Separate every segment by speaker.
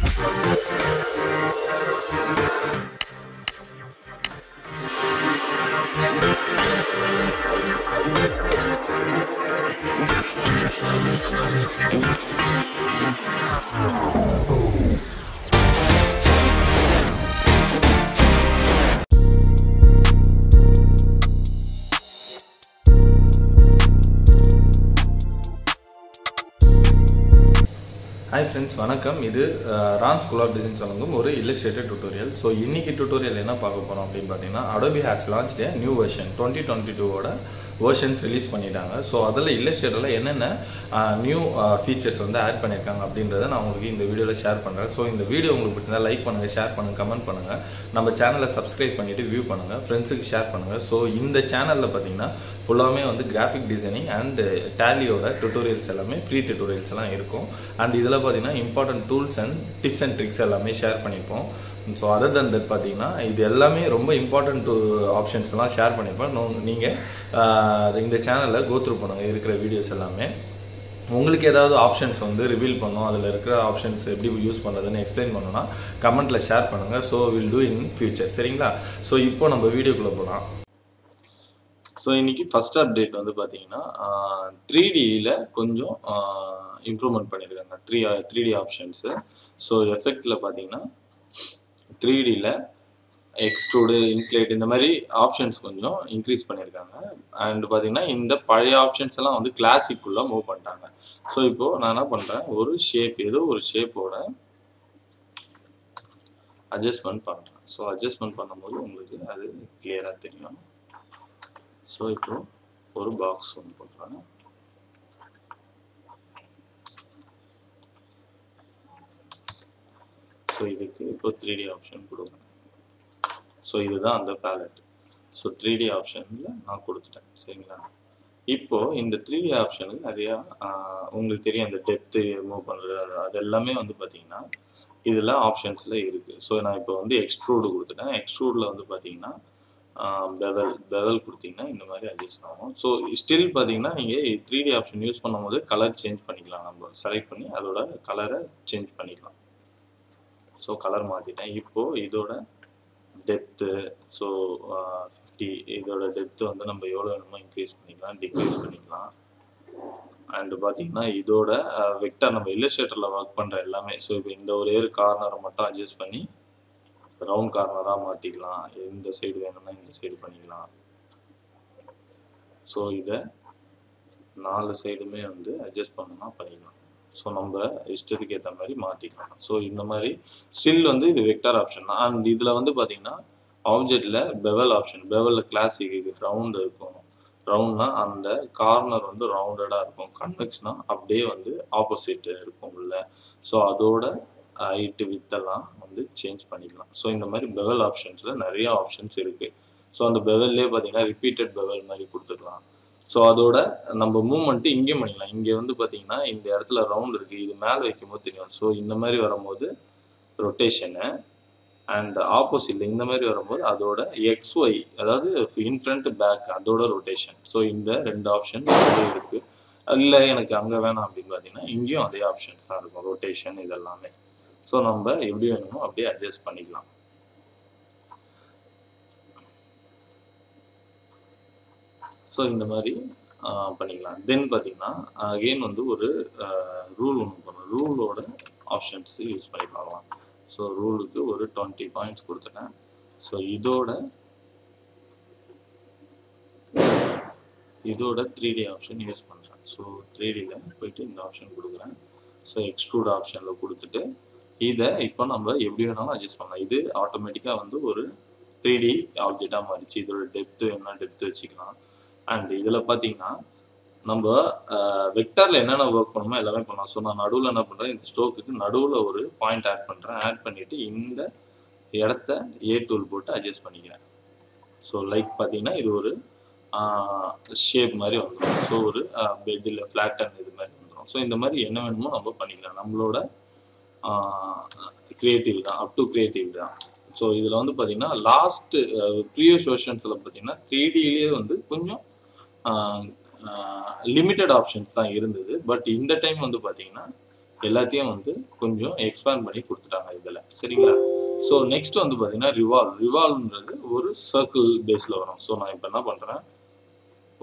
Speaker 1: Hi friends, வணக்கம். இது Ron school of designs வழங்கும் ஒரு இல்லஸ்ட்ரேட்டர் டியூட்டோரியல். ஸோ இன்னைக்கு டியூட்டோரியல் என்ன பார்க்க போறோம் அப்படின்னு பார்த்தீங்கன்னா, Adobe has launched a new version 2022 ஓட வெர்ஷன்ஸ் ரிலீஸ் பண்ணிட்டாங்க. ஸோ அதில் இல்லஸ்ட்ரேட்டரில் என்னென்ன நியூ ஃபீச்சர்ஸ் வந்து ஆட் பண்ணியிருக்காங்க அப்படின்றத நான் உங்களுக்கு இந்த வீடியோவில் ஷேர் பண்ணுறேன். ஸோ இந்த வீடியோ உங்களுக்கு பிடிச்சிருந்தா லைக் பண்ணுங்கள், ஷேர் பண்ணுங்கள், கமெண்ட் பண்ணுங்கள், நம்ம சேனலை சப்ஸ்கிரைப் பண்ணிவிட்டு வியூ பண்ணுங்கள், ஃப்ரெண்ட்ஸுக்கு ஷேர் பண்ணுங்கள். ஸோ இந்த சேனலில் பார்த்தீங்கன்னா ஃபுல்லாமே வந்து கிராஃபிக் டிசைனிங் அண்ட் டேலியோட டுட்டோரியல்ஸ் எல்லாமே ஃப்ரீ டுட்டோரியல்ஸ் எல்லாம் இருக்கும். அண்ட் இதில் பார்த்தீங்கன்னா important tools and tips and tricks எல்லாமே ஷேர் பண்ணியிருப்போம். ஸோ அதர் தன் தட் பார்த்தீங்கன்னா இது எல்லாமே ரொம்ப இம்பார்ட்டன்ட் ஆப்ஷன்ஸ் எல்லாம் ஷேர் பண்ணியிருப்போம். நீங்கள் இந்த சேனலில் கோத்ரூ பண்ணுங்கள் இருக்கிற வீடியோஸ் எல்லாமே. உங்களுக்கு ஏதாவது ஆப்ஷன்ஸ் வந்து ரிவீல் பண்ணணும், அதில் இருக்கிற ஆப்ஷன்ஸ் எப்படி யூஸ் பண்ணுறதுன்னு எக்ஸ்பிளைன் பண்ணணும்னா கமெண்ட்டில் ஷேர் பண்ணுங்கள். So will do in future. சரிங்களா? ஸோ இப்போ நம்ம வீடியோக்குள்ளே போகலாம். ஸோ இன்றைக்கி ஃபஸ்ட் அப்டேட் வந்து பார்த்தீங்கன்னா 3Dயில் கொஞ்சம் இம்ப்ரூவ்மெண்ட் பண்ணியிருக்காங்க. 3D options. ஸோ எஃபெக்டில் பார்த்தீங்கன்னா 3Dயில் எக்ஸ்ட்ரூடு, இன்க்ளேட் இந்த மாதிரி ஆப்ஷன்ஸ் கொஞ்சம் இன்க்ரீஸ் பண்ணியிருக்காங்க. அண்ட் பார்த்தீங்கன்னா இந்த பழைய ஆப்ஷன்ஸ் எல்லாம் வந்து கிளாசிக்குள்ளே மூவ் பண்ணிட்டாங்க. ஸோ இப்போது நான் என்ன பண்ணுறேன், ஒரு ஷேப் ஏதோ ஒரு ஷேப்போட அட்ஜஸ்ட்மெண்ட் பண்ணுறேன். ஸோ அட்ஜஸ்ட்மெண்ட் பண்ணும்போது உங்களுக்கு அது கிளியராக தெரியும். ஸோ இப்போ ஒரு பாக்ஸ் ஒன்று போடுறேன். ஸோ இதுக்கு இப்போ 3D ஆப்ஷன் கொடுக்குறேன். ஸோ இதுதான் அந்த பேலட். ஸோ 3D ஆப்ஷனில் நான் கொடுத்துட்டேன். சரிங்களா? இப்போது இந்த 3D ஆப்ஷனுக்கு நிறையா உங்களுக்கு தெரியும், அந்த டெப்த்து மூவ் பண்ணுறது அது எல்லாமே வந்து பார்த்திங்கன்னா இதில் ஆப்ஷன்ஸில் இருக்குது. ஸோ நான் இப்போ வந்து எக்ஸ்ட்ரூடு கொடுத்துட்டேன். எக்ஸ்ட்ரூடில் வந்து பார்த்திங்கன்னா பெவல் கொடுத்தீங்கன்னா இந்த மாதிரி அட்ஜஸ்ட் ஆகும். ஸோ ஸ்டில் பார்த்தீங்கன்னா நீங்கள் 3D ஆப்ஷன் யூஸ் பண்ணும்போது கலர் சேஞ்ச் பண்ணிக்கலாம். நம்ம செலக்ட் பண்ணி அதோட கலரை சேஞ்ச் பண்ணிக்கலாம். ஸோ கலர் மாற்றிட்டேன். இப்போது இதோட டெப்த்து, ஸோ 50, இதோட டெப்த்து வந்து நம்ம எவ்வளோ வேணுமோ இன்க்ரீஸ் பண்ணிக்கலாம், டிக்ரீஸ் பண்ணிக்கலாம். அண்டு பார்த்தீங்கன்னா இதோட வெக்டர் நம்ம இல்லஸ்ட்ரேட்டரில் ஒர்க் பண்ணுற எல்லாமே. ஸோ இப்போ இந்த ஒரே ஒரு கார்னரை மட்டும் அட்ஜஸ்ட் பண்ணி ரவுண்ட் கார்னராக மாற்றிக்கலாம். இந்த சைடு வேணும்னா இந்த சைடு பண்ணிக்கலாம். ஸோ இதை 4 சைடுமே வந்து அட்ஜஸ்ட் பண்ணணும்னா பண்ணிக்கலாம். ஸோ நம்ம இஷ்டத்துக்கு ஏற்ற மாதிரி மாற்றிக்கலாம். ஸோ இந்த மாதிரி ஸ்டில் வந்து இது வெக்டார் ஆப்ஷன் தான். அண்ட் இதில் வந்து பார்த்தீங்கன்னா ஆப்ஜெக்டில் பெவல் ஆப்ஷன், பெவலில் கிளாசிக் இது ரவுண்டு இருக்கும். ரவுண்ட்னா அந்த கார்னர் வந்து ரவுண்டடாக இருக்கும். கன்வெக்ஸ்னா அப்படியே வந்து ஆப்போசிட் இருக்கும் உள்ள. ஸோ அதோட ஹைட்டு வித்தெல்லாம் வந்து சேஞ்ச் பண்ணிக்கலாம். ஸோ இந்த மாதிரி பெவல் ஆப்ஷன்ஸில் நிறைய ஆப்ஷன்ஸ் இருக்குது. ஸோ அந்த பெவல்லே பார்த்தீங்கன்னா ரிப்பீட்டட் பெவல் மாதிரி கொடுத்துக்கலாம். ஸோ அதோட நம்ம மூவ்மெண்ட்டு இங்கேயும் பண்ணிக்கலாம். இங்கே வந்து பார்த்தீங்கன்னா இந்த இடத்துல ரவுண்ட் இருக்குது, இது மேலே வைக்கும்போது தெரியும். ஸோ இந்த மாதிரி வரும்போது ரொட்டேஷனு, அண்ட் ஆப்போசிட்டில் இந்த மாதிரி வரும்போது அதோட XY, அதாவது இன் ஃப்ரண்ட் பேக், அதோட ரொட்டேஷன். ஸோ இந்த 2 ஆப்ஷன் இருக்குது. இல்லை எனக்கு அங்கே வேணாம் அப்படின்னு பார்த்தீங்கன்னா இங்கேயும் அதே ஆப்ஷன்ஸ் தான் இருக்கும், ரொட்டேஷன் இதெல்லாமே. ஸோ நம்ம எப்படி வேணுமோ அப்படியே அட்ஜஸ்ட் பண்ணிக்கலாம். ஸோ இந்த மாதிரி பண்ணிக்கலாம். தென் பார்த்தீங்கன்னா அகெயின் வந்து ஒரு ரூல் ஒன்று பண்ணணும். ரூலோட ஆப்ஷன்ஸ் யூஸ் பண்ணி பார்க்கலாம். ஸோ ரூலுக்கு ஒரு 20 பாயிண்ட்ஸ் கொடுத்துட்டேன். ஸோ இதோட 3D ஆப்ஷன் யூஸ் பண்ணுறேன். ஸோ 3Dயில் போயிட்டு இந்த ஆப்ஷன் கொடுக்குறேன். ஸோ எக்ஸ்ட்ரூட் ஆப்ஷனில் கொடுத்துட்டு இதை இப்போ நம்ம எப்படி வேணாலும் அட்ஜஸ்ட் பண்ணலாம். இது ஆட்டோமேட்டிக்காக வந்து ஒரு 3D ஆப்ஜெக்டாக மாறிச்சு. இதோட டெப்த்து என்ன டெப்த்து வச்சுக்கலாம். அண்ட் இதில் பார்த்தீங்கன்னா நம்ம வெக்டாரில் என்னென்ன ஒர்க் பண்ணணுமோ எல்லாமே பண்ணலாம். ஸோ நான் நடுவில் என்ன பண்ணுறேன், இந்த ஸ்ட்ரோக்குக்கு நடுவில் ஒரு பாயிண்ட் ஆட் பண்ணுறேன். ஆட் பண்ணிவிட்டு இந்த இடத்த A டூல் போட்டு அட்ஜஸ்ட் பண்ணிக்கிறேன். ஸோ லைக் பார்த்தீங்கன்னா இது ஒரு ஷேப் மாதிரி வந்துடும். ஸோ ஒரு பெட்டில் ஃப்ளாட்டன் இது மாதிரி வந்துடும். ஸோ இந்த மாதிரி என்ன வேணுமோ நம்ம பண்ணிக்கலாம். நம்மளோட கிரியேட்டிவ் தான், அப் டு கிரியேட்டிவ் தான். ஸோ இதில் வந்து பார்த்தீங்கன்னா லாஸ்ட்டு ப்ரீவியஸ் வெர்ஷன்ஸில் பார்த்தீங்கன்னா 3Dலேயே வந்து கொஞ்சம் லிமிட்டட் ஆப்ஷன்ஸ் தான் இருந்தது. பட் இந்த டைம் வந்து பார்த்தீங்கன்னா எல்லாத்தையும் வந்து கொஞ்சம் எக்ஸ்பேண்ட் பண்ணி கொடுத்துட்டாங்க இதில். சரிங்களா? ஸோ நெக்ஸ்ட் வந்து பார்த்தீங்கன்னா ரிவால்வ்ன்றது ஒரு சர்க்கிள் பேஸில் வரும். ஸோ நான் இப்போ என்ன பண்ணுறேன்,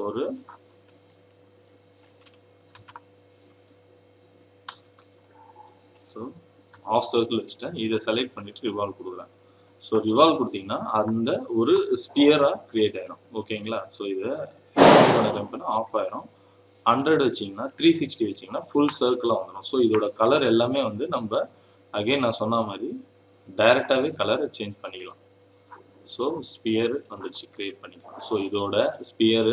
Speaker 1: ஒரு ஸோ ஆஃப் சர்க்கிள் வச்சுட்டேன். இதை செலக்ட் பண்ணிட்டு ரிவால்வ் கொடுக்குறேன். ஸோ ரிவால்வ் கொடுத்தீங்கன்னா அந்த ஒரு ஸ்பியராக கிரியேட் ஆயிடும். ஓகேங்களா? ஸோ இதை கம்பெனி ஆஃப் ஆயிரும். 100 வச்சிங்கன்னா 360 வச்சிங்கன்னா ஃபுல் சர்க்கிளாக வந்துடும். ஸோ இதோட கலர் எல்லாமே வந்து நம்ம அகைன் நான் சொன்ன மாதிரி டைரெக்டாகவே கலரை சேஞ்ச் பண்ணிக்கலாம். ஸோ ஸ்பியர் வந்துடுச்சு, கிரியேட் பண்ணிக்கலாம். ஸோ இதோட ஸ்பியர்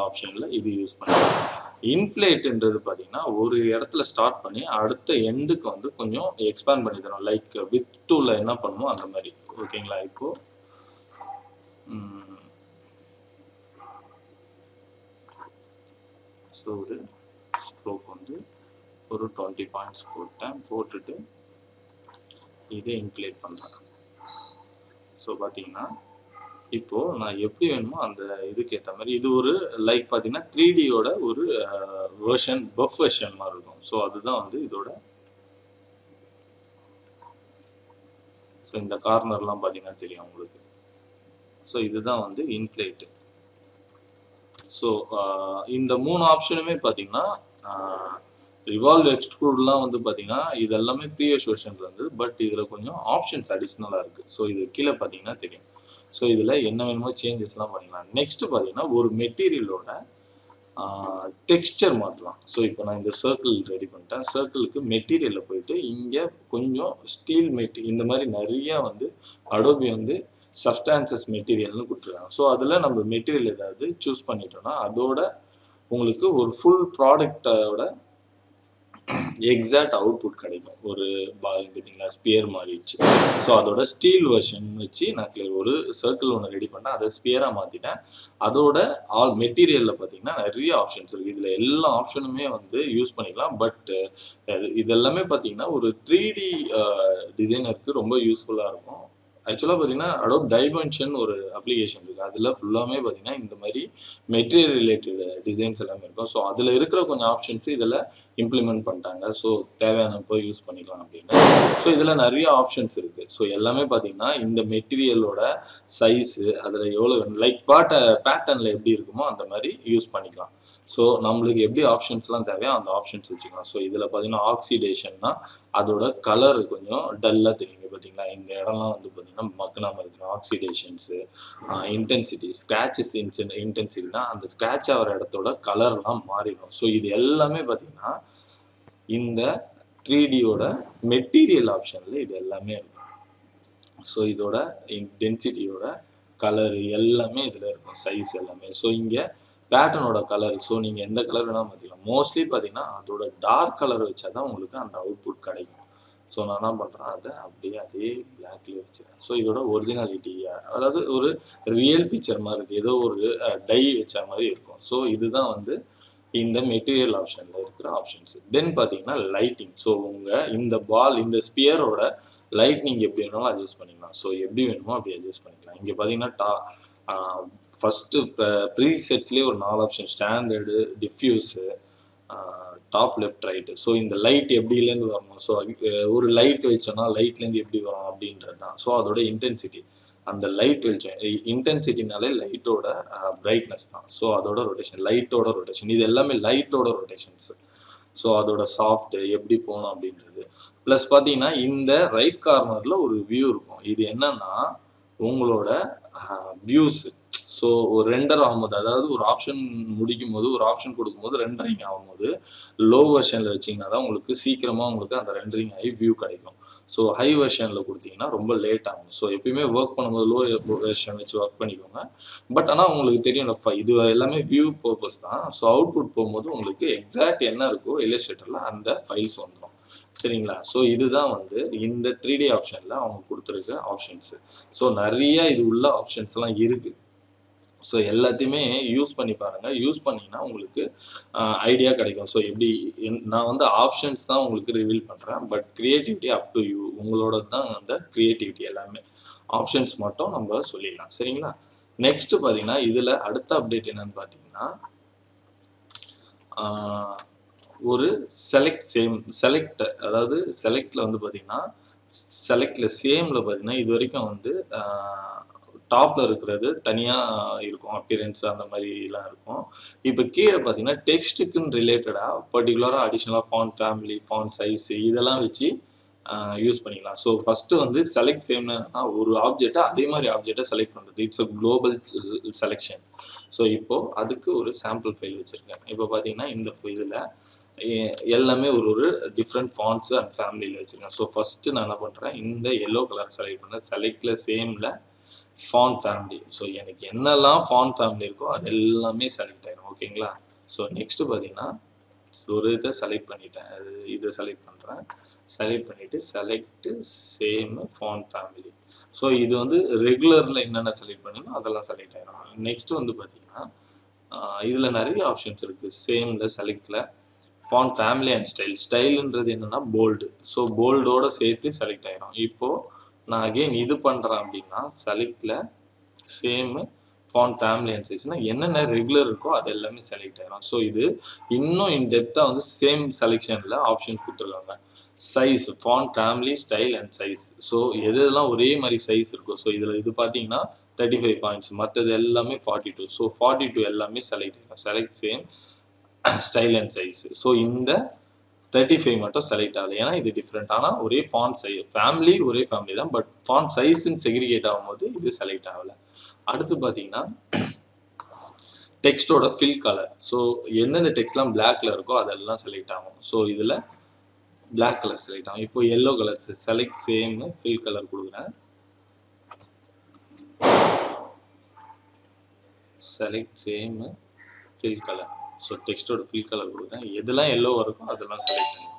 Speaker 1: ஆப்ஷனில் இது யூஸ் பண்ணிக்கலாம். இன்ஃப்ளேட்ன்றது பார்த்தீங்கன்னா ஒரு இடத்துல ஸ்டார்ட் பண்ணி அடுத்த எண்டுக்கு வந்து கொஞ்சம் எக்ஸ்பேண்ட் பண்ணி தரும். லைக் வித் டூவில் என்ன பண்ணுமோ அந்த மாதிரி. ஓகேங்களா? இப்போ ஸோ ஒரு ஸ்ட்ரோக் வந்து ஒரு 20 பாயிண்ட்ஸ் போட்டேன். போட்டுட்டு இதை இன்ஃப்ளேட் பண்ணுறேன். ஸோ பார்த்தீங்கன்னா இப்போது நான் எப்படி வேணுமோ அந்த இதுக்கு ஏற்ற மாதிரி இது ஒரு லைக் பார்த்தீங்கன்னா 3Dயோட ஒரு வெர்ஷன் பஃப் வெர்ஷன் மாதிரி இருக்கும். ஸோ அதுதான் வந்து இதோட. ஸோ இந்த கார்னர்லாம் பார்த்தீங்கன்னா தெரியும் உங்களுக்கு. ஸோ இதுதான் வந்து இன்ஃப்ளேட்டு. ஸோ இந்த 3 ஆப்ஷனுமே பார்த்தீங்கன்னா ரிவால்வ் எக்ஸ்ட்ரூட்லாம் வந்து பார்த்தீங்கன்னா இது எல்லாமே ப்ரீவியஸ் வெர்ஷனில் இருந்தது. பட் இதில் கொஞ்சம் ஆப்ஷன்ஸ் அடிஷ்னலாக இருக்குது. ஸோ இது கீழே பார்த்தீங்கன்னா தெரியும். ஸோ இதில் என்ன வேணுமோ சேஞ்சஸ்லாம் பண்ணிக்கலாம். நெக்ஸ்ட் பார்த்தீங்கன்னா ஒரு மெட்டீரியலோட டெக்ஸ்சர் மாற்றலாம். ஸோ இப்போ நான் இந்த சர்க்கிள் ரெடி பண்ணிட்டேன். சர்க்கிளுக்கு மெட்டீரியலில் போயிட்டு இங்கே கொஞ்சம் ஸ்டீல் இந்த மாதிரி நிறையா வந்து அடோபி வந்து சப்ஸ்டான்சஸ் மெட்டீரியல்னு கொடுத்துருக்காங்க. ஸோ அதில் நம்ம மெட்டீரியல் ஏதாவது சூஸ் பண்ணிட்டோம்னா அதோட உங்களுக்கு ஒரு ஃபுல் ப்ராடக்டோட எக்ஸாக்ட் அவுட்புட் கிடைக்கும். ஒரு பார்த்தீங்களா ஸ்பியர் மாறிடுச்சு. ஸோ அதோட ஸ்டீல் வெர்ஷன் வச்சு நான் ஒரு சர்க்கிள் ஒன்று ரெடி பண்ணேன். அதை ஸ்பியராக மாற்றிட்டேன். அதோட ஆல் மெட்டீரியலில் பார்த்தீங்கன்னா நிறைய ஆப்ஷன்ஸ் இருக்குது. இதில் எல்லா ஆப்ஷனுமே வந்து யூஸ் பண்ணிக்கலாம். பட் இதெல்லாமே பார்த்தீங்கன்னா ஒரு 3D டிசைனருக்கு ரொம்ப யூஸ்ஃபுல்லாக இருக்கும். ஆக்சுவலாக பார்த்தீங்கன்னா அடோப் டைமென்ஷன் ஒரு அப்ளிகேஷன் இருக்குது. அதில் ஃபுல்லாமே பார்த்தீங்கன்னா இந்த மாதிரி மெட்டீரியல் ரிலேட்டட் டிசைன்ஸ் எல்லாமே இருக்கும். ஸோ அதில் இருக்கிற கொஞ்சம் ஆப்ஷன்ஸ் இதில் இம்ப்ளிமெண்ட் பண்ணிட்டாங்க. ஸோ தேவையானப்போ யூஸ் பண்ணிக்கலாம் அப்படின்னு. ஸோ இதில் நிறைய ஆப்ஷன்ஸ் இருக்குது. ஸோ எல்லாமே பார்த்தீங்கன்னா இந்த மெட்டீரியலோட சைஸு அதில் எவ்வளோ லைக் பேட்டர்னில் எப்படி இருக்குமோ அந்த மாதிரி யூஸ் பண்ணிக்கலாம். ஸோ நம்மளுக்கு எப்படி ஆப்ஷன்ஸ்லாம் தேவையோ அந்த ஆப்ஷன்ஸ் வச்சுக்கலாம். ஸோ இதில் பார்த்தீங்கன்னா ஆக்சிடேஷன்னா அதோட கலர் கொஞ்சம் டல்லாக தெரியுங்க. பார்த்தீங்களா இந்த இடம்லாம் வந்து பார்த்தீங்கன்னா மக்குனா மாதிரி இருக்கும். ஆக்சிடேஷன்ஸு, இன்டென்சிட்டி, ஸ்க்ராச்சஸ் இன்டென்சிட்டினா அந்த ஸ்க்ராட்ச் ஆகிற இடத்தோட கலர்லாம் மாறிடும். ஸோ இது எல்லாமே பார்த்தீங்கன்னா இந்த 3Dயோட மெட்டீரியல் ஆப்ஷனில் இது எல்லாமே இருக்கும். ஸோ இதோட டென்சிட்டியோட கலரு எல்லாமே இதில் இருக்கும். சைஸ் எல்லாமே. ஸோ இங்கே பேட்டர்னோட கலர். ஸோ நீங்கள் எந்த கலர் வேணால் மாற்றிக்கலாம். மோஸ்ட்லி பார்த்தீங்கன்னா அதோட டார்க் கலர் வச்சா தான் உங்களுக்கு அந்த அவுட்புட் கிடைக்கும். ஸோ நான் என்ன பண்ணுறேன், அதை அப்படியே அதே பிளாக்லேயே வச்சுருக்கேன். ஸோ இதோட ஒரிஜினாலிட்டி அதாவது ஒரு ரியல் பிக்சர் மாதிரி இருக்குது. ஏதோ ஒரு டை வச்ச மாதிரி இருக்கும். ஸோ இதுதான் வந்து இந்த மெட்டீரியல் ஆப்ஷனில் இருக்கிற ஆப்ஷன்ஸ். தென் பார்த்தீங்கன்னா லைட்டிங். ஸோ உங்கள் இந்த ஸ்பியரோட லைட்னிங் எப்படி வேணுமோ அட்ஜஸ்ட் பண்ணிக்கலாம். ஸோ எப்படி வேணுமோ அப்படி அட்ஜஸ்ட் பண்ணிக்கலாம். இங்கே பார்த்தீங்கன்னா ஃபஸ்ட்டு ப்ரீசெட்ஸ்லேயே ஒரு 4 option: standard, diffuse, top, left, right. So இந்த லைட் எப்படிலேருந்து வரணும், ஸோ ஒரு லைட் வச்சோன்னா லைட்லேருந்து எப்படி வரும் அப்படின்றது தான். ஸோ அதோட இன்டென்சிட்டி, அந்த லைட் வெளிச்சம் இன்டென்சிட்டினாலே லைட்டோட பிரைட்னஸ் தான். ஸோ அதோட ரொட்டேஷன், லைட்டோட ரொட்டேஷன், இது எல்லாமே லைட்டோட ரொட்டேஷன்ஸ். ஸோ அதோட சாஃப்ட் எப்படி போகணும் அப்படின்றது. ப்ளஸ் பார்த்தீங்கன்னா இந்த ரைட் கார்னரில் ஒரு வியூ இருக்கும். இது என்னன்னா உங்களோட வியூஸ். ஸோ ஒரு ரெண்டர் ஆகும்போது, அதாவது ஒரு ஆப்ஷன் முடிக்கும் போது, ஒரு ஆப்ஷன் கொடுக்கும்போது ரெண்டரிங் ஆகும்போது லோ வெர்ஷனில் வச்சிங்கன்னா தான் உங்களுக்கு சீக்கிரமாக உங்களுக்கு அந்த ரெண்டரிங் ஆகி வியூ கிடைக்கும். ஸோ ஹை வெர்ஷனில் கொடுத்தீங்கன்னா ரொம்ப லேட் ஆகும். ஸோ எப்பயுமே ஒர்க் பண்ணும்போது லோ வெர்ஷன் வச்சு ஒர்க் பண்ணிக்கோங்க. பட் ஆனால் உங்களுக்கு தெரியும் இது எல்லாமே வியூ பர்பஸ் தான். ஸோ அவுட்புட் போகும்போது உங்களுக்கு எக்ஸாக்ட் என்ன இருக்கோ இல்லஸ்ட்ரேட்டரில் அந்த ஃபைல்ஸ் வந்துடும். சரிங்களா? ஸோ இதுதான் வந்து இந்த 3D ஆப்ஷனில் அவங்க கொடுத்துருக்க ஆப்ஷன்ஸு. ஸோ நிறைய இது உள்ள ஆப்ஷன்ஸ்லாம் இருக்குது. ஸோ எல்லாத்தையுமே யூஸ் பண்ணி பாருங்கள். யூஸ் பண்ணிங்கன்னா உங்களுக்கு ஐடியா கிடைக்கும். ஸோ எப்படி நான் வந்து ஆப்ஷன்ஸ் தான் உங்களுக்கு ரிவீல் பண்ணுறேன். But creativity up to you. உங்களோட தான் அந்த க்ரியேட்டிவிட்டி எல்லாமே. ஆப்ஷன்ஸ் மட்டும் நம்ம சொல்லிடலாம். சரிங்களா? நெக்ஸ்ட்டு பார்த்தீங்கன்னா இதில் அடுத்த அப்டேட் என்னன்னு பார்த்தீங்கன்னா ஒரு செலக்ட் அதாவது செலக்ட்ல வந்து பார்த்தீங்கன்னா செலக்ட்ல சேம்ல பார்த்தீங்கன்னா இது வரைக்கும் வந்து டாப்ல இருக்கிறது தனியாக இருக்கும் அப்பியரன்ஸ் அந்த மாதிரிலாம் இருக்கும். இப்போ கீழே பார்த்தீங்கன்னா டெக்ஸ்ட்டுக்குன்னு ரிலேட்டடாக பர்டிகுலராக அடிஷ்னலாக ஃபாண்ட் ஃபேமிலி ஃபாண்ட் சைஸ் இதெல்லாம் வச்சு யூஸ் பண்ணிக்கலாம். ஸோ ஃபஸ்ட்டு வந்து செலக்ட் சேம்னா ஒரு ஆப்ஜெக்டை அதே மாதிரி ஆப்ஜெக்டை செலக்ட் பண்ணுறது. It's a global selection. So இப்போது அதுக்கு ஒரு சாம்பிள் ஃபைல் வச்சுருக்கேன். இப்போ பார்த்தீங்கன்னா இந்த இதில் எல்லாமே ஒரு டிஃப்ரெண்ட் ஃபாண்ட்ஸு அண்ட் ஃபேமிலியில் வச்சுருக்கேன். ஸோ ஃபஸ்ட்டு நான் என்ன பண்ணுறேன், இந்த எல்லோ கலர் செலக்ட் பண்ணேன். செலக்டில் சேமில் ஃபாண்ட் ஃபேமிலி. ஸோ எனக்கு என்னெல்லாம் ஃபாண்ட் ஃபேமிலி இருக்கோ அது எல்லாமே செலக்ட் ஆகிடும். ஓகேங்களா? ஸோ நெக்ஸ்ட்டு பார்த்தீங்கன்னா ஒரு இதை செலக்ட் பண்ணிட்டேன். இதை செலக்ட் பண்ணுறேன். செலக்ட் பண்ணிவிட்டு select same font family. So இது வந்து ரெகுலரில் என்னென்ன செலக்ட் பண்ணணும் அதெல்லாம் செலக்ட் ஆகிடும். நெக்ஸ்ட்டு வந்து பார்த்தீங்கன்னா இதில் நிறைய ஆப்ஷன்ஸ் இருக்குது. சேமில் செலக்டில் ஃபாண்ட் ஃபேமிலி அண்ட் ஸ்டைலுன்றது என்னென்னா போல்டு. ஸோ போல்டோட சேர்த்து செலக்ட் ஆகிடும். இப்போது நான் அகெயின் இது பண்ணுறேன் அப்படின்னா செலக்டில் சேமு ஃபாண்ட் ஃபேமிலி அண்ட் சைஸ்னால் என்னென்ன ரெகுலர் இருக்கோ அது எல்லாமே செலக்ட் ஆகிடும். ஸோ இது இன்னும் இன் டெப்த்தாக வந்து சேம் செலெக்ஷனில் ஆப்ஷன் கொடுத்துருக்காங்க. Size font family style and size. So எதெல்லாம் ஒரே மாதிரி சைஸ் இருக்கோ ஸோ இதில் இது பார்த்தீங்கன்னா 35 பாயிண்ட்ஸ், மற்றது எல்லாமே 42. ஸோ 42 எல்லாமே செலக்ட் ஆகிடும். Select same style and size. So இந்த 35 மட்டும் செலக்ட் ஆகலை, ஏன்னா இது டிஃப்ரெண்ட். ஆனால் ஒரே ஃபாண்ட் சைஸ் ஃபேமிலி ஒரே ஃபேமிலி தான், பட் ஃபாண்ட் சைஸ்ன்னு செக்ரிகேட் ஆகும்போது இது செலக்ட் ஆகலை. அடுத்து பார்த்தீங்கன்னா டெக்ஸ்டோட ஃபில் கலர். ஸோ எந்தெந்த டெக்ஸ்ட்லாம் பிளாக்ல இருக்கோ அதெல்லாம் செலக்ட் ஆகும். ஸோ இதில் பிளாக் கலர் செலக்ட் ஆகும். இப்போ yellow colour select same fill colour கொடுக்குறேன். Select same fill colour. So டெக்ஸ்டோட ஃபில் கலர் கொடுக்குறேன். எதெல்லாம் எல்லோ இருக்கும் அதெல்லாம் செலக்ட் ஆகும்.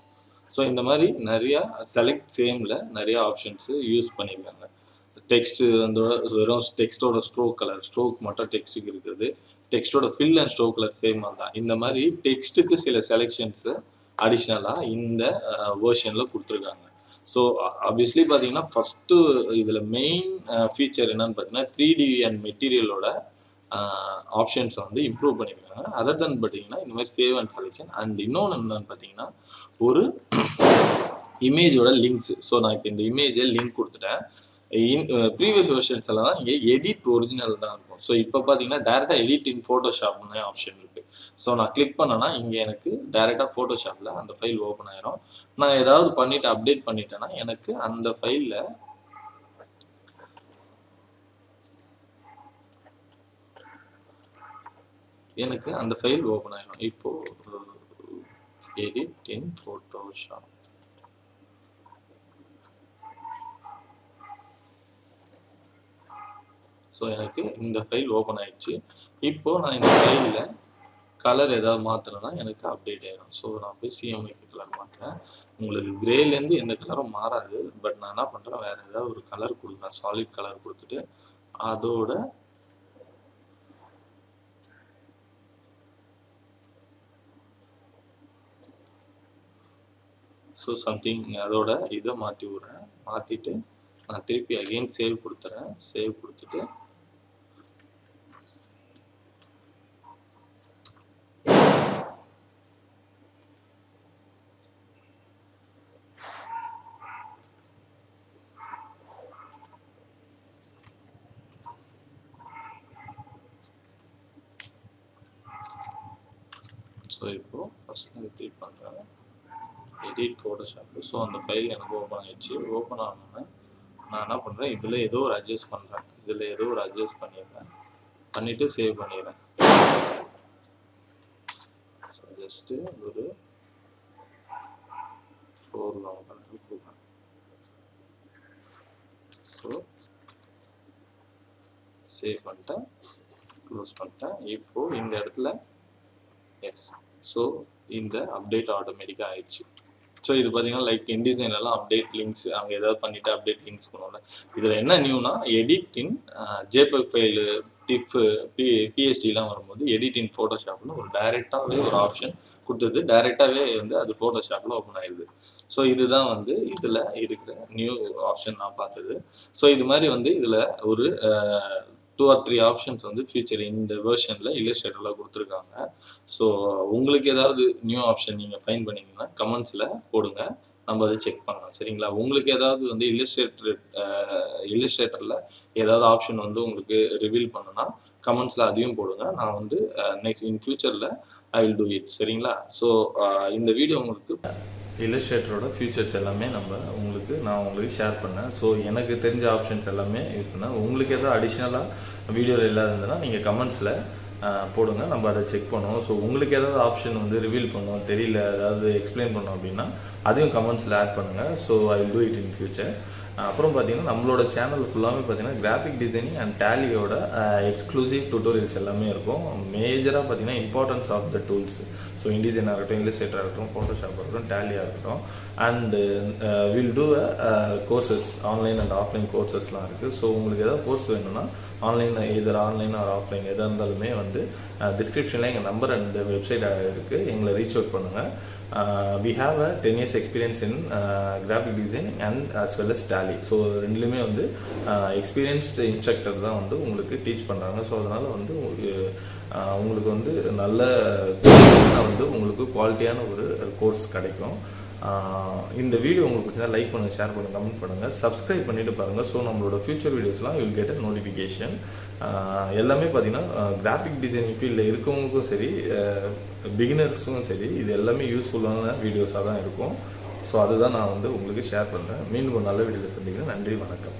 Speaker 1: ஸோ இந்த மாதிரி நிறையா செலக்ட் சேமில் நிறையா ஆப்ஷன்ஸு யூஸ் பண்ணியிருக்காங்க. டெக்ஸ்ட்டு அதோட வெறும் டெக்ஸ்டோட ஸ்ட்ரோக் மட்டும் டெக்ஸ்ட்டுக்கு இருக்குது. டெக்ஸ்டோட fill and stroke colour same தான். இந்த மாதிரி டெக்ஸ்ட்டுக்கு சில செலெக்ஷன்ஸு அடிஷ்னலாக இந்த வேர்ஷனில் கொடுத்துருக்காங்க. ஸோ ஆப்வியஸ்லி பார்த்தீங்கன்னா ஃபஸ்ட்டு இதில் மெயின் ஃபீச்சர் என்னன்னு பார்த்தீங்கன்னா 3D அண்ட் மெட்டீரியலோட ஆப்ஷன்ஸை வந்து இம்ப்ரூவ் பண்ணியிருக்காங்க. அதர் தென் பார்த்தீங்கன்னா இந்த மாதிரி சேவ் அண்ட் செலெக்ஷன் அண்ட் இன்னொன்று என்னன்னு பார்த்தீங்கன்னா ஒரு இமேஜோட லிங்க்ஸ். ஸோ நான் இப்போ இந்த இமேஜை லிங்க் கொடுத்துட்டேன். ப்ரீவியஸ் வெர்ஷன்ஸ் எல்லாம் இங்கே எடிட் ஒரிஜினல் தான் இருக்கும். ஸோ இப்போ பார்த்தீங்கன்னா டேரெக்டாக எடிட் இன் ஃபோட்டோஷாப்னு ஆப்ஷன் இருக்குது. ஸோ நான் கிளிக் பண்ணேன்னா இங்கே எனக்கு டேரெக்டாக ஃபோட்டோஷாப்பில் அந்த ஃபைல் ஓப்பன் ஆயிரும். நான் ஏதாவது பண்ணிவிட்டு அப்டேட் பண்ணிட்டேன்னா எனக்கு அந்த ஃபைலில் ஓப்பன் ஆயிடும். இப்போது எடிட் இன் ஃபோட்டோஷாப். ஸோ எனக்கு இந்த ஃபைல் ஓப்பன் ஆயிடுச்சு. இப்போது நான் இந்த ஃபைலில் கலர் ஏதாவது மாற்றினா எனக்கு அப்டேட் ஆகிடும். ஸோ நான் போய் சிஎம்ஐக்கு கலர் மாற்றுறேன். உங்களுக்கு கிரேலேருந்து எந்த கலரும் மாறாது. பட் நான் என்ன பண்ணுறேன், வேறு ஏதாவது ஒரு கலர் கொடுக்குறேன். சாலிட் கலர் கொடுத்துட்டு அதோட ஸோ சம்திங் அதோட இதை மாற்றி விட்றேன். மாற்றிட்டு நான் திருப்பி அகெயின் சேவ் கொடுத்துறேன். சேவ் கொடுத்துட்டு ஸோ இப்போது ஃபஸ்ட்டில் திருப்பி பண்ணுறேன் எடிட் ஃபோட்டோஷாப்பு. ஸோ அந்த ஃபைல் எனக்கு ஓப்பன் ஆகிடுச்சு. ஓப்பன் ஆனோன்னே நான் என்ன பண்ணுறேன், இதில் ஏதோ ஒரு அட்ஜஸ்ட் பண்ணுறேன். பண்ணிவிட்டு சேவ் பண்ணிடுறேன். ஸோ ஜஸ்ட்டு ஒரு 4 லாங் கலர் கொடுப்பேன். ஸோ சேவ் பண்ணிட்டேன், க்ளோஸ் பண்ணிட்டேன். இப்போது இந்த இடத்துல எஸ். ஸோ இந்த அப்டேட் ஆட்டோமேட்டிக்காக ஆயிடுச்சு. ஸோ இது பார்த்தீங்கன்னா லைக் இன்டிசைன்லாம் அப்டேட் லிங்க்ஸ் அங்கே ஏதாவது பண்ணிவிட்டு அப்டேட் லிங்க்ஸ் பண்ணுவோம்ல. இதில் என்ன நியூனா எடிட் இன் ஜேபக் ஃபைலு டிஃப்பு பிஎஸ்டிலாம் வரும்போது எடிட் இன் ஃபோட்டோஷாப்னு ஒரு டைரெக்டாகவே ஒரு ஆப்ஷன் கொடுத்தது. டைரெக்டாகவே வந்து அது ஃபோட்டோஷாப்பில் ஓப்பன் ஆயிடுது. ஸோ இதுதான் வந்து இதில் இருக்கிற நியூ ஆப்ஷன் நான் பார்த்தது. ஸோ இது மாதிரி வந்து இதில் ஒரு 2 or 3 ஆப்ஷன்ஸ் வந்து ஃபியூச்சர் இந்த வெர்ஷனில் இல்லஸ்ட்ரேட்டரில் கொடுத்துருக்காங்க. ஸோ உங்களுக்கு ஏதாவது நியூ ஆப்ஷன் நீங்கள் ஃபைன் பண்ணிங்கன்னா கமெண்ட்ஸில் போடுங்க, நம்ம அதை செக் பண்ணலாம். சரிங்களா? உங்களுக்கு ஏதாவது வந்து இல்லஸ்ட்ரேட்டரில் ஏதாவது ஆப்ஷன் வந்து உங்களுக்கு ரிவீல் பண்ணுன்னா கமெண்ட்ஸில் அதையும் போடுங்க. நான் வந்து நெக்ஸ்ட் இன் ஃபியூச்சரில் ஐ வில் டூ இட். சரிங்களா? ஸோ இந்த வீடியோ உங்களுக்கு இல்லஸ்ட்ரேட்டரோட ஃபியூச்சர்ஸ் எல்லாமே நான் உங்களுக்கு ஷேர் பண்ணேன். ஸோ எனக்கு தெரிஞ்ச ஆப்ஷன்ஸ் எல்லாமே யூஸ் பண்ணேன். உங்களுக்கு ஏதாவது அடிஷ்னலாக வீடியோவில் இல்லாத இருந்ததுன்னா நீங்கள் கமெண்ட்ஸில் போடுங்க, நம்ம அதை செக் பண்ணுவோம். ஸோ உங்களுக்கு ஏதாவது ஆப்ஷன் வந்து ரிவீல் பண்ணோம், தெரியல, ஏதாவது எக்ஸ்பிளைன் பண்ணோம் அப்படின்னா அதையும் கமெண்ட்ஸில் ஆட் பண்ணுங்கள். So I will do it in future. அப்புறம் பார்த்தீங்கன்னா நம்மளோட சேனல் ஃபுல்லாகவே பார்த்தீங்கன்னா கிராஃபிக் டிசைனிங் அண்ட் டேலியோட எக்ஸ்க்ளூசிவ் டுட்டோரியல்ஸ் எல்லாமே இருக்கும். மேஜராக பார்த்தீங்கன்னா importance of the tools. So இன்டிசைனாக இருக்கட்டும், இல்லஸ்ட்ரேட்டராக இருக்கட்டும், ஃபோட்டோஷாப்பாக இருக்கட்டும், டேலியாக இருக்கட்டும். And will do courses, online and offline கோர்சஸ்லாம் இருக்குது. ஸோ உங்களுக்கு ஏதாவது கோர்ஸ் வேணும்னா online, either online or offline எதாக இருந்தாலுமே வந்து டிஸ்கிரிப்ஷனில் எங்கள் நம்பர் அண்ட் வெப்சைட் இருக்குது, எங்களை ரீச் அவுட் பண்ணுங்கள். We have a 10 years experience in graphic design and as well as tally. So ரெண்டுலேயுமே வந்து எக்ஸ்பீரியன்ஸ்டு இன்ஸ்ட்ரக்டர் தான் வந்து உங்களுக்கு டீச் பண்ணுறாங்க. ஸோ அதனால் வந்து உங்களுக்கு வந்து நல்ல வந்து உங்களுக்கு குவாலிட்டியான ஒரு கோர்ஸ் கிடைக்கும். இந்த வீடியோ உங்களுக்கு பிடிச்சா லைக் பண்ணுங்கள், ஷேர் பண்ணுங்கள், கமெண்ட் பண்ணுங்கள், சப்ஸ்கிரைப் பண்ணிட்டு பாருங்கள். ஸோ நம்மளோட ஃபியூச்சர் வீடியோஸ்லாம் you will get a notification. எல்லாமே பார்த்தீங்கன்னா கிராஃபிக் டிசைனிங் ஃபீல்டில் இருக்கவங்களுக்கும் சரி, பிகினர்ஸும் சரி, இது எல்லாமே யூஸ்ஃபுல்லான வீடியோஸாக தான் இருக்கும். ஸோ அதுதான் நான் வந்து உங்களுக்கு ஷேர் பண்ணுறேன். மீண்டும் ஒரு நல்ல வீடியோவில் சந்திக்கிறேன். நன்றி, வணக்கம்.